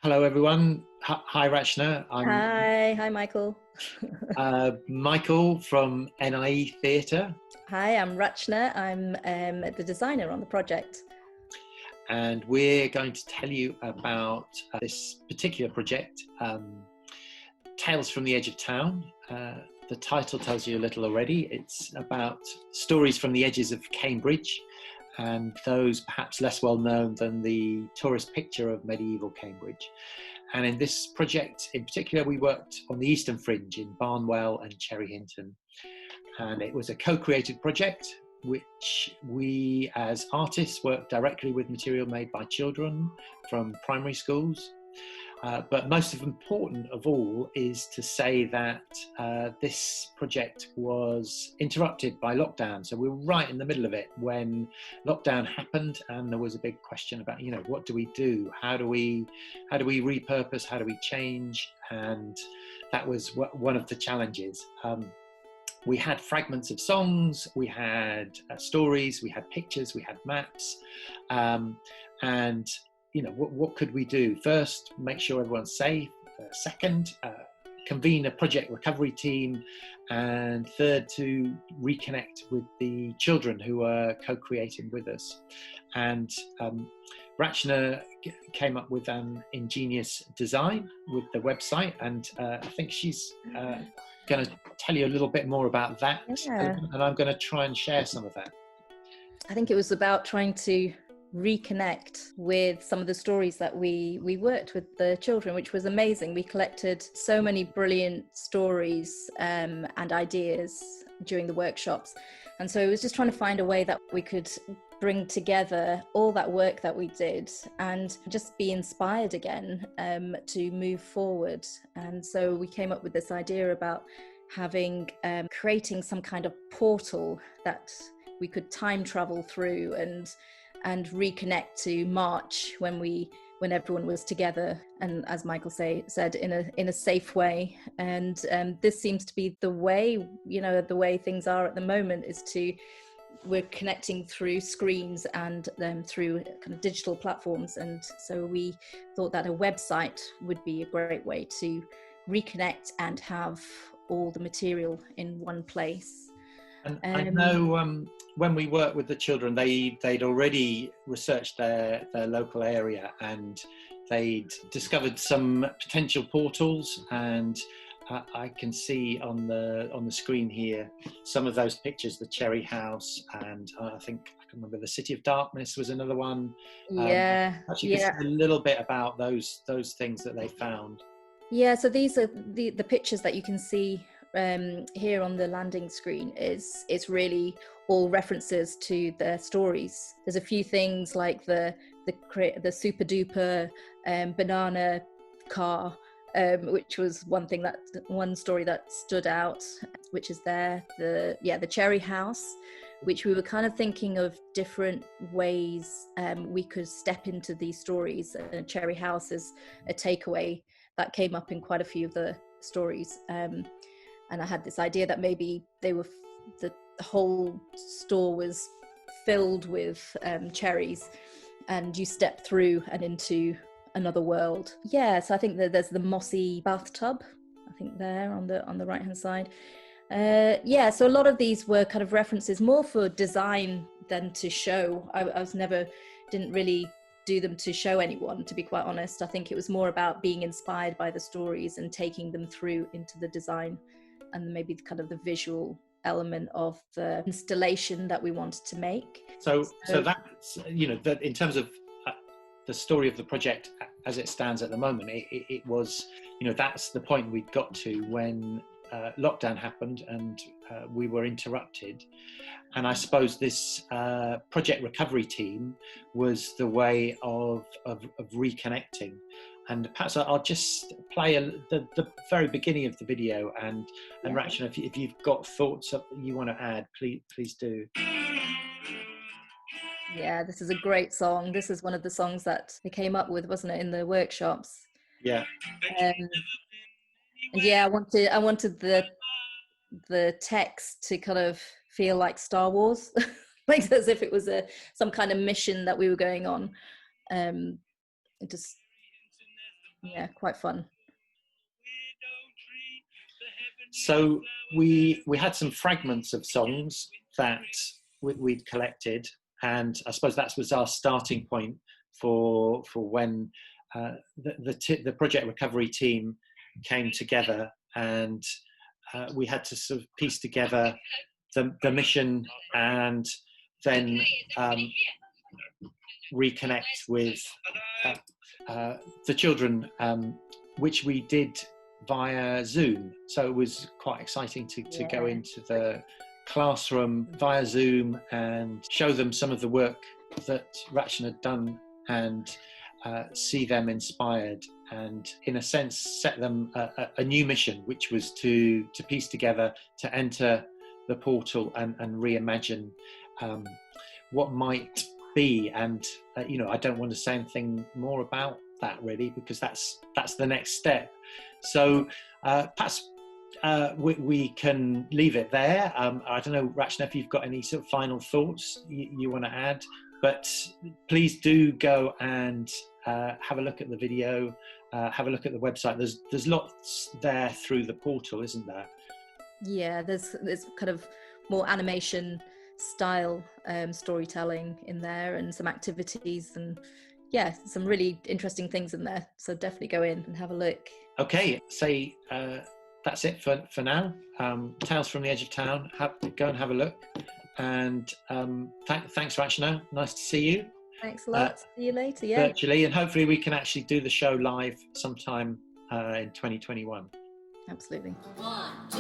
Hello, everyone. Hi, Rachana. I'm Hi, Michael. Michael from NIE Theatre. Hi, I'm Rachana. I'm the designer on the project. And we're going to tell you about this particular project, Tales from the Edge of Town. The title tells you a little already. It's about stories from the edges of Cambridge, and those perhaps less well known than the tourist picture of medieval Cambridge. And in this project in particular, we worked on the Eastern Fringe in Barnwell and Cherry Hinton. And it was a co-created project, which we as artists worked directly with material made by children from primary schools. But most important of all is to say that this project was interrupted by lockdown. So we were right in the middle of it when lockdown happened, and there was a big question about, what do we do? How do we repurpose? How do we change? And that was one of the challenges. We had fragments of songs, we had stories, we had pictures, we had maps, and what could we do? First, make sure everyone's safe. Second, convene a project recovery team. And third, to reconnect with the children who are co-creating with us. And Rachana came up with an ingenious design with the website, and I think she's going to tell you a little bit more about that. Yeah. And I'm going to try and share some of that. I think it was about trying to reconnect with some of the stories that we worked with the children, which was amazing. We collected so many brilliant stories and ideas during the workshops, and so it was just trying to find a way that we could bring together all that work that we did and just be inspired again to move forward. And so we came up with this idea about having creating some kind of portal that we could time travel through and reconnect to March when everyone was together, and as Michael said, in a safe way. And this seems to be the way, the way things are at the moment, is we're connecting through screens and through kind of digital platforms. And so we thought that a website would be a great way to reconnect and have all the material in one place. And I know when we worked with the children, they'd already researched their local area, and they'd discovered some potential portals. And I can see on the screen here some of those pictures: the Cherry House, and I think I can remember the City of Darkness was another one. Actually, a little bit about those things that they found. Yeah, so these are the pictures that you can see here on the landing screen. It's really all references to their stories. There's a few things like the super duper banana car, which was one story that stood out, which is there. The Cherry House, which we were kind of thinking of different ways we could step into these stories. Cherry House is a takeaway that came up in quite a few of the stories. And I had this idea that maybe the whole store was filled with cherries, and you step through and into another world. Yeah, so I think that there's the mossy bathtub, I think there on the right hand side. So a lot of these were kind of references more for design than to show. I didn't really do them to show anyone, to be quite honest. I think it was more about being inspired by the stories and taking them through into the design, and maybe kind of the visual element of the installation that we wanted to make. So that's, that in terms of the story of the project as it stands at the moment, it was, that's the point we'd got to when lockdown happened and we were interrupted. And I suppose this project recovery team was the way of reconnecting. And perhaps I'll just play the very beginning of the video, and Rachana, if you've got thoughts that you want to add, please do. Yeah, this is a great song. This is one of the songs that they came up with, wasn't it, in the workshops? Yeah. Um, and yeah, I wanted the text to kind of feel like Star Wars, like as if it was some kind of mission that we were going on. It just, yeah, quite fun. So we had some fragments of songs that we'd collected, and I suppose that was our starting point for when the project recovery team came together, and we had to sort of piece together the mission, and then reconnect with the children, which we did via Zoom. So it was quite exciting to go into the classroom via Zoom and show them some of the work that Rachana had done, and see them inspired, and in a sense set them a new mission, which was to piece together, to enter the portal and reimagine what might be. And I don't want to say anything more about that really, because that's the next step. So perhaps we can leave it there. I don't know, Rachana, if you've got any sort of final thoughts you want to add, but please do go and have a look at the video, have a look at the website. There's lots there through the portal, isn't there? Yeah, there's kind of more animation style storytelling in there, and some activities, and yeah, some really interesting things in there. So definitely go in and have a look. Okay, that's it for now. Tales from the Edge of Town. Go and have a look. And thanks, Rachana. Nice to see you. Thanks a lot. See you later. Yeah. Virtually, and hopefully we can actually do the show live sometime in 2021. Absolutely. 1, 2.